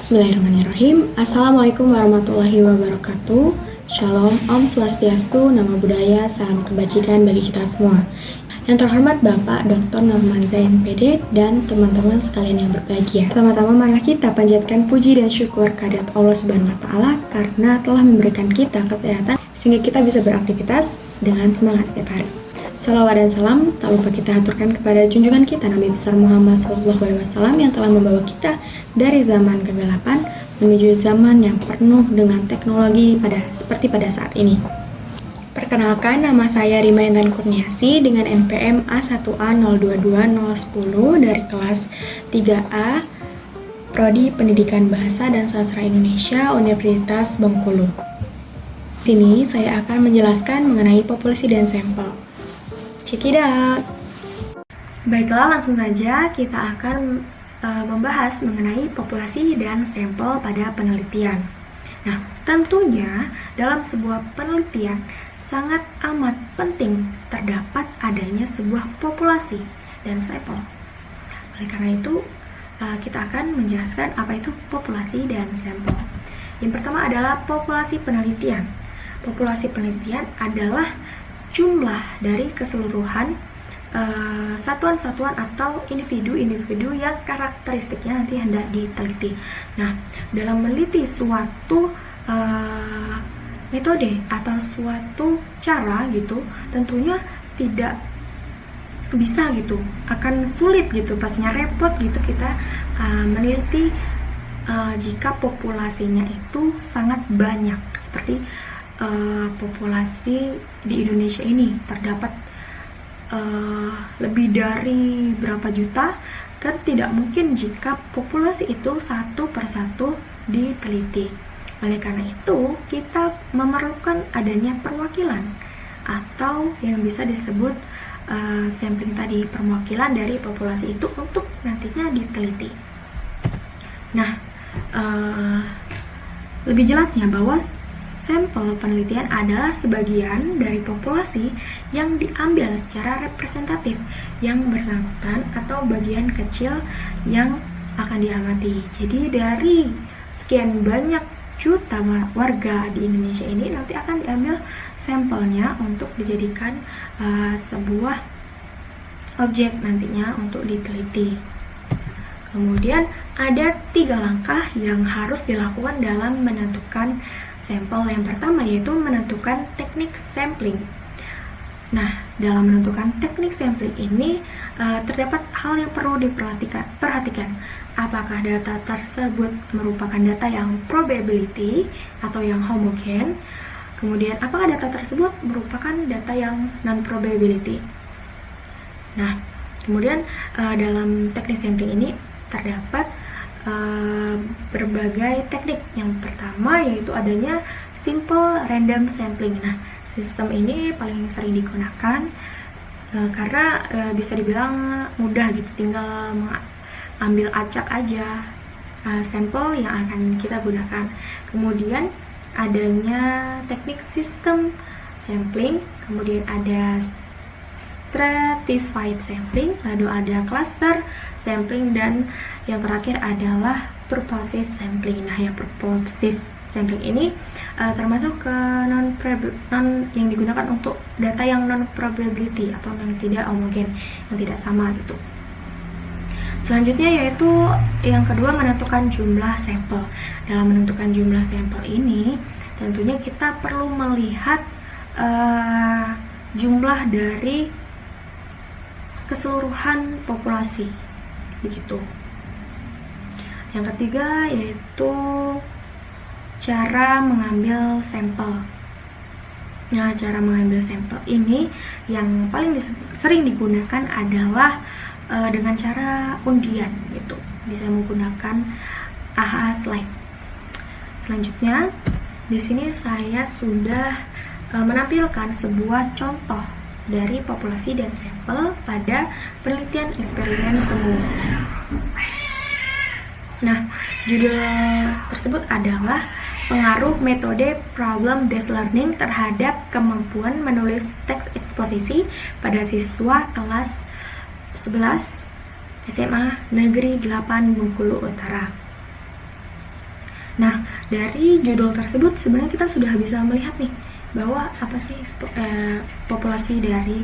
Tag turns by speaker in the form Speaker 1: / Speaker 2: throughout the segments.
Speaker 1: Bismillahirrahmanirrahim. Assalamualaikum warahmatullahi wabarakatuh. Shalom, Om Swastiastu, Nama Budaya, Salam Kebajikan bagi kita semua. Yang terhormat Bapak Dr. Norman Zain PD dan teman-teman sekalian yang berbahagia. Pertama-tama mari kita panjatkan puji dan syukur kehadirat Allah Subhanahu wa taala karena telah memberikan kita kesehatan sehingga kita bisa beraktivitas dengan semangat setiap hari. Salawat dan salam tak lupa kita haturkan kepada junjungan kita Nabi besar Muhammad SAW yang telah membawa kita dari zaman kegelapan menuju zaman yang penuh dengan teknologi seperti pada saat ini. Perkenalkan, nama saya Rima Intan Kurniasi dengan NPM A1A022010 dari kelas 3A Prodi Pendidikan Bahasa dan Sastra Indonesia Universitas Bengkulu. Di sini saya akan menjelaskan mengenai populasi dan sampel. Check it out. Baiklah, langsung saja kita akan membahas mengenai populasi dan sampel pada penelitian. Nah, tentunya dalam sebuah penelitian sangat amat penting terdapat adanya sebuah populasi dan sampel. Oleh karena itu, kita akan menjelaskan apa itu populasi dan sampel. Yang pertama adalah populasi penelitian. Populasi penelitian adalah jumlah dari keseluruhan satuan-satuan atau individu-individu yang karakteristiknya nanti hendak diteliti. Nah, dalam meneliti suatu metode atau suatu cara gitu, tentunya tidak bisa gitu, akan sulit gitu, pastinya repot gitu kita meneliti jika populasinya itu sangat banyak. Seperti populasi di Indonesia ini terdapat lebih dari berapa juta, kan tidak mungkin jika populasi itu satu persatu diteliti. Oleh karena itu, kita memerlukan adanya perwakilan atau yang bisa disebut sampling tadi, perwakilan dari populasi itu untuk nantinya diteliti. Nah, lebih jelasnya bahwa sampel penelitian adalah sebagian dari populasi yang diambil secara representatif yang bersangkutan atau bagian kecil yang akan diamati. Jadi dari sekian banyak juta warga di Indonesia ini nanti akan diambil sampelnya untuk dijadikan sebuah objek nantinya untuk diteliti. Kemudian ada 3 langkah yang harus dilakukan dalam menentukan sampel. Yang pertama yaitu menentukan teknik sampling. Nah, dalam menentukan teknik sampling ini terdapat hal yang perlu diperhatikan. Apakah data tersebut merupakan data yang probability atau yang homogen? Kemudian, apakah data tersebut merupakan data yang non-probability? Nah, kemudian dalam teknik sampling ini terdapat berbagai teknik. Yang pertama yaitu adanya simple random sampling. Nah, sistem ini paling sering digunakan karena bisa dibilang mudah gitu, tinggal ambil acak aja sampel yang akan kita gunakan. Kemudian adanya teknik sistem sampling, kemudian ada stratified sampling, lalu ada cluster sampling, dan yang terakhir adalah purposive sampling. Nah, yang purposive sampling ini termasuk ke yang digunakan untuk data yang non probability atau yang tidak homogen, yang tidak sama gitu. Selanjutnya yaitu yang kedua, menentukan jumlah sampel. Dalam menentukan jumlah sampel ini tentunya kita perlu melihat jumlah dari keseluruhan populasi begitu. Yang ketiga yaitu cara mengambil sampel. Nah, cara mengambil sampel ini yang paling sering digunakan adalah dengan cara undian gitu. Bisa menggunakan AHA slide. Selanjutnya, di sini saya sudah menampilkan sebuah contoh dari populasi dan sampel pada penelitian eksperimen semu. Nah, judul tersebut adalah pengaruh metode problem-based learning terhadap kemampuan menulis teks eksposisi pada siswa kelas 11 SMA Negeri 8 Bengkulu Utara. Nah, dari judul tersebut sebenarnya kita sudah bisa melihat nih bahwa apa sih populasi dari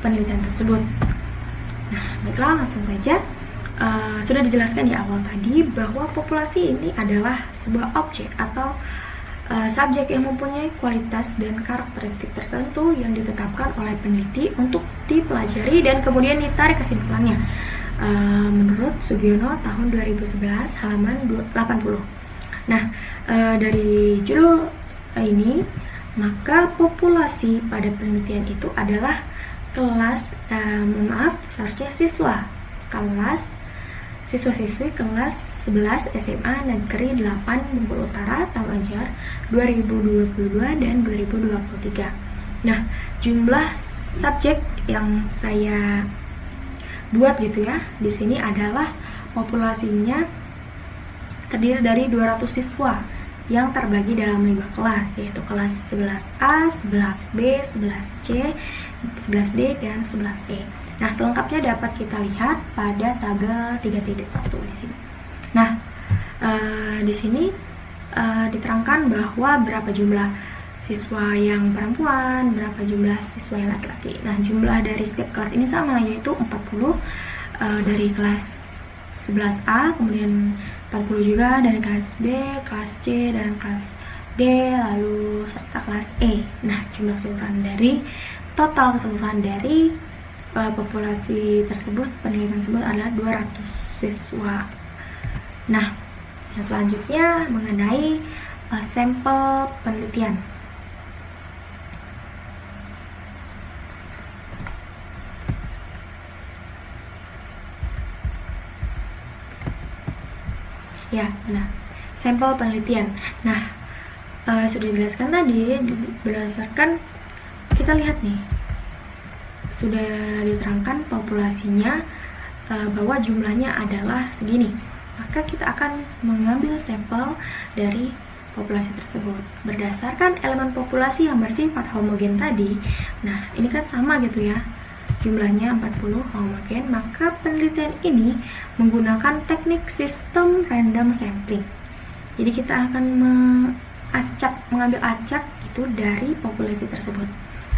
Speaker 1: penelitian tersebut. Nah, baiklah, langsung saja. Sudah dijelaskan di awal tadi bahwa populasi ini adalah sebuah objek atau subjek yang mempunyai kualitas dan karakteristik tertentu yang ditetapkan oleh peneliti untuk dipelajari dan kemudian ditarik kesimpulannya. Menurut Sugiono tahun 2011 halaman 80. Nah, dari judul ini, maka populasi pada penelitian itu adalah kelas, seharusnya siswa-siswi kelas 11 SMA Negeri 8 Bengkulu Utara tahun ajar 2022 dan 2023. Nah, jumlah subjek yang saya buat gitu ya di sini adalah populasinya terdiri dari 200 siswa yang terbagi dalam 5 kelas, yaitu kelas 11A, 11B, 11C, 11D, dan 11E. Nah, selengkapnya dapat kita lihat pada tabel 3.1 di sini. Nah, di sini diterangkan bahwa berapa jumlah siswa yang perempuan, berapa jumlah siswa yang laki-laki. Nah, jumlah dari setiap kelas ini sama, yaitu 40 dari kelas 11A, kemudian 40 juga dari kelas B, kelas C, dan kelas D, lalu serta kelas E. Nah, jumlah total keseluruhan dari populasi tersebut, penelitian tersebut adalah 200 siswa. Nah, yang selanjutnya mengenai sampel penelitian. Ya, nah, sampel penelitian. Nah, sudah dijelaskan tadi berdasarkan kita lihat nih, sudah diterangkan populasinya bahwa jumlahnya adalah segini. Maka kita akan mengambil sampel dari populasi tersebut berdasarkan elemen populasi yang bersifat homogen tadi. Nah, ini kan sama gitu ya, jumlahnya 40 homogen, maka penelitian ini menggunakan teknik sistem random sampling. Jadi kita akan mengambil acak itu dari populasi tersebut.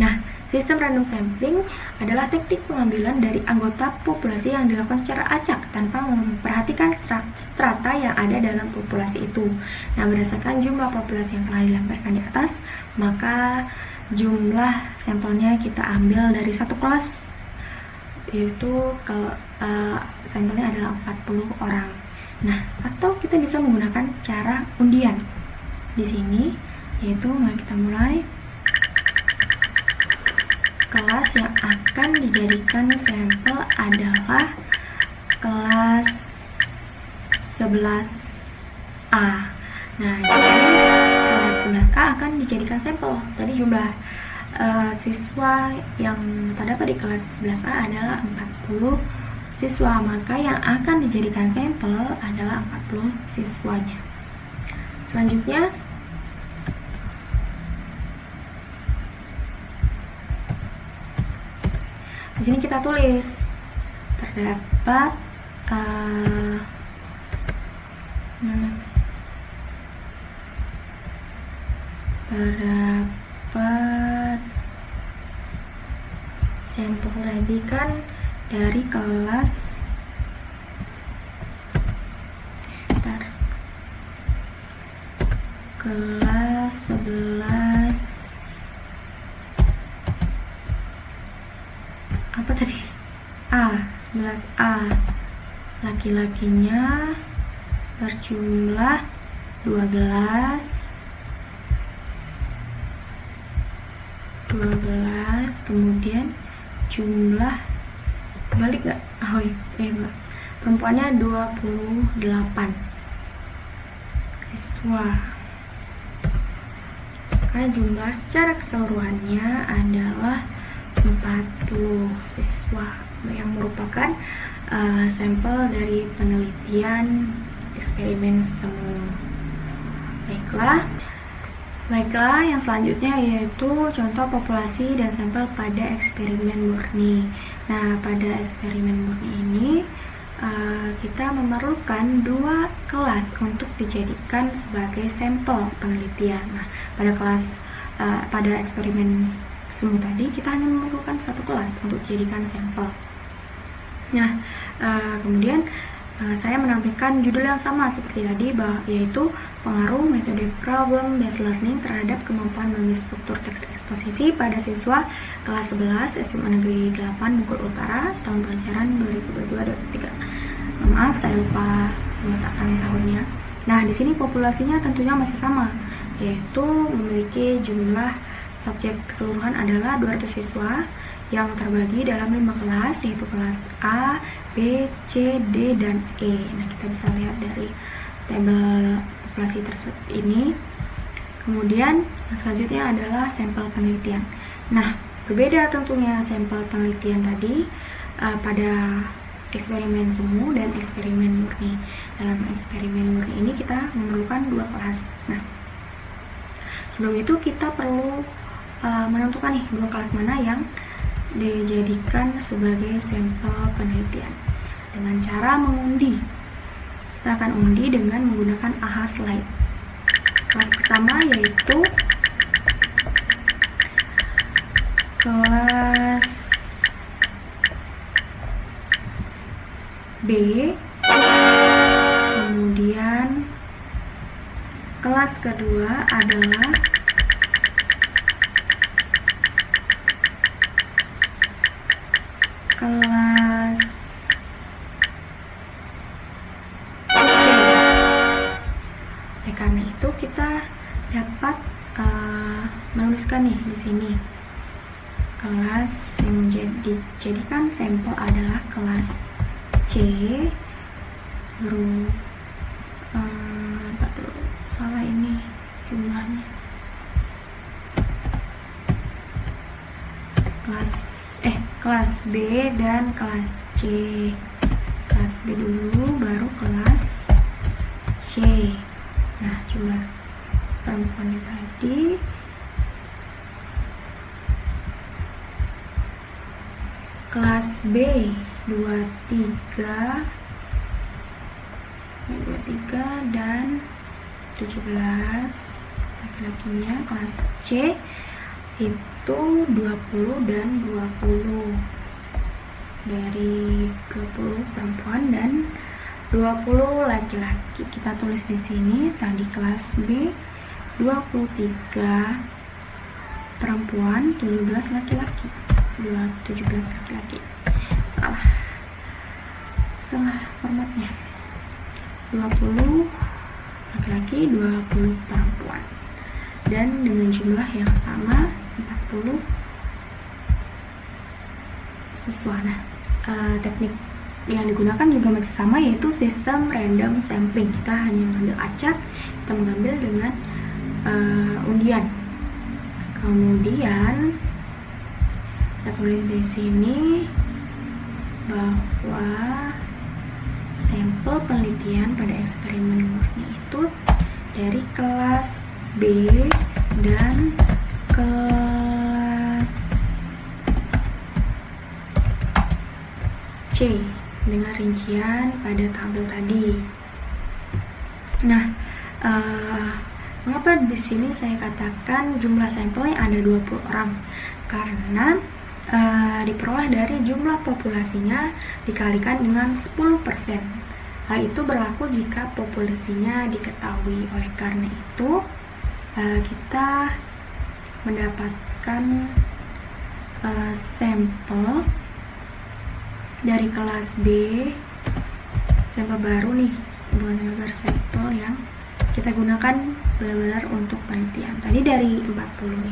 Speaker 1: Nah, sistem random sampling adalah teknik pengambilan dari anggota populasi yang dilakukan secara acak tanpa memperhatikan strata yang ada dalam populasi itu. Nah, berdasarkan jumlah populasi yang telah dilamparkan di atas, maka jumlah sampelnya kita ambil dari satu kelas, yaitu sampelnya adalah 40 orang. Nah, atau kita bisa menggunakan cara undian di sini, yaitu kita mulai kelas yang akan dijadikan sampel adalah kelas 11A. Nah, jadi kelas 11A akan dijadikan sampel. Tadi jumlah siswa yang terdapat di kelas 11A adalah 40 siswa, maka yang akan dijadikan sampel adalah 40 siswanya. Selanjutnya, di sini kita tulis terdapat sampel tadi kan dari kelas kelas 11 apa tadi? 11A. Laki-lakinya berjumlah 12, kemudian jumlah balik gak? Oh iya, perempuannya 28 siswa. Karena jumlah secara keseluruhannya adalah 40 siswa yang merupakan sampel dari penelitian eksperimen semu. Baiklah, yang selanjutnya yaitu contoh populasi dan sampel pada eksperimen murni. Nah, pada eksperimen murni ini kita memerlukan 2 kelas untuk dijadikan sebagai sampel penelitian. Nah, pada eksperimen semu tadi kita hanya memerlukan 1 kelas untuk dijadikan sampel. Nah, kemudian saya menampilkan judul yang sama seperti tadi, yaitu pengaruh metode problem based learning terhadap kemampuan menulis struktur teks eksposisi pada siswa kelas 11 SMA Negeri 8 Bengkulu Utara tahun pelajaran 2022-2023. Maaf, saya lupa meletakkan tahunnya. Nah, di sini populasinya tentunya masih sama, yaitu memiliki jumlah subjek keseluruhan adalah 200 siswa yang terbagi dalam 5 kelas, yaitu kelas A, B, C, D, dan E. Nah, kita bisa lihat dari tabel populasi tersebut ini. Kemudian yang selanjutnya adalah sampel penelitian. Nah, berbeda tentunya sampel penelitian tadi pada eksperimen semu dan eksperimen murni. Dalam eksperimen murni ini kita memerlukan 2 kelas. Nah, sebelum itu kita perlu menentukan nih 2 kelas mana yang dijadikan sebagai sampel penelitian dengan cara mengundi. Kita akan undi dengan menggunakan AHA slide. Kelas pertama yaitu kelas B, kemudian kelas kedua adalah kelas C. Karena itu kita dapat menuliskan nih di sini kelas yang dijadikan sampel adalah kelas C. Salah ini jumlahnya. Kelas B dan kelas C. Kelas B dulu, baru kelas C. Nah, jumlah perempuan tadi kelas B 23 dan 17 laki-lakinya. Kelas C itu 20 dan 20, dari 20 perempuan dan 20 laki-laki. Kita tulis di sini tadi kelas B 23 perempuan, 17 laki-laki. 17 laki-laki. Salah formatnya. 20 laki-laki, 20 perempuan. Dan dengan jumlah yang sama 40 siswa. Nah, teknik yang digunakan juga masih sama, yaitu sistem random sampling. Kita hanya mengambil acak, kita mengambil dengan undian. Kemudian kita tulis di sini bahwa sampel penelitian pada eksperimen murni itu dari kelas B dan kelas C dengan rincian pada tabel tadi. Nah, mengapa di sini saya katakan jumlah sampelnya ada 20 orang? Karena diperoleh dari jumlah populasinya dikalikan dengan 10%. Hal itu berlaku jika populasinya diketahui. Oleh karena itu, kita mendapatkan sampel dari kelas B, sampel baru nih, benar-benar sampel yang kita gunakan benar-benar untuk penelitian. Tadi dari 40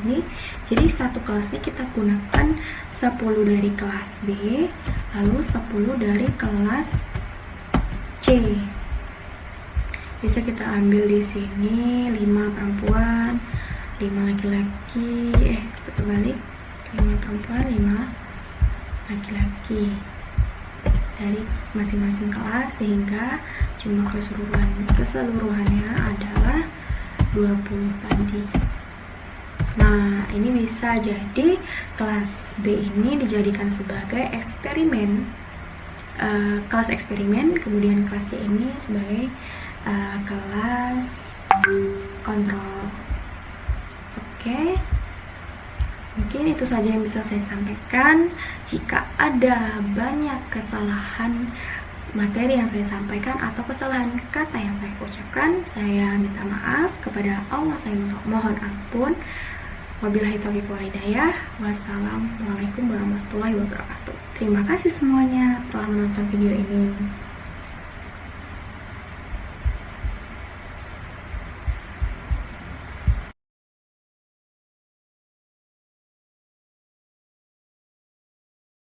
Speaker 1: ini, jadi satu kelasnya kita gunakan 10 dari kelas B, lalu 10 dari kelas C. Bisa kita ambil di sini 5 perempuan, 5 laki-laki, berbalik, 5 perempuan, 5 laki-laki dari masing-masing kelas, sehingga jumlah keseluruhannya adalah 20 tadi. Nah, ini bisa jadi kelas B ini dijadikan sebagai eksperimen kelas eksperimen, kemudian kelas C ini sebagai kelas kontrol. Oke, mungkin itu saja yang bisa saya sampaikan. Jika ada banyak kesalahan materi yang saya sampaikan atau kesalahan kata yang saya ucapkan, saya minta maaf. Kepada Allah saya mohon ampun. Wabillahi taufiq wal hidayah. Wassalamualaikum warahmatullahi wabarakatuh. Terima kasih semuanya telah menonton video ini.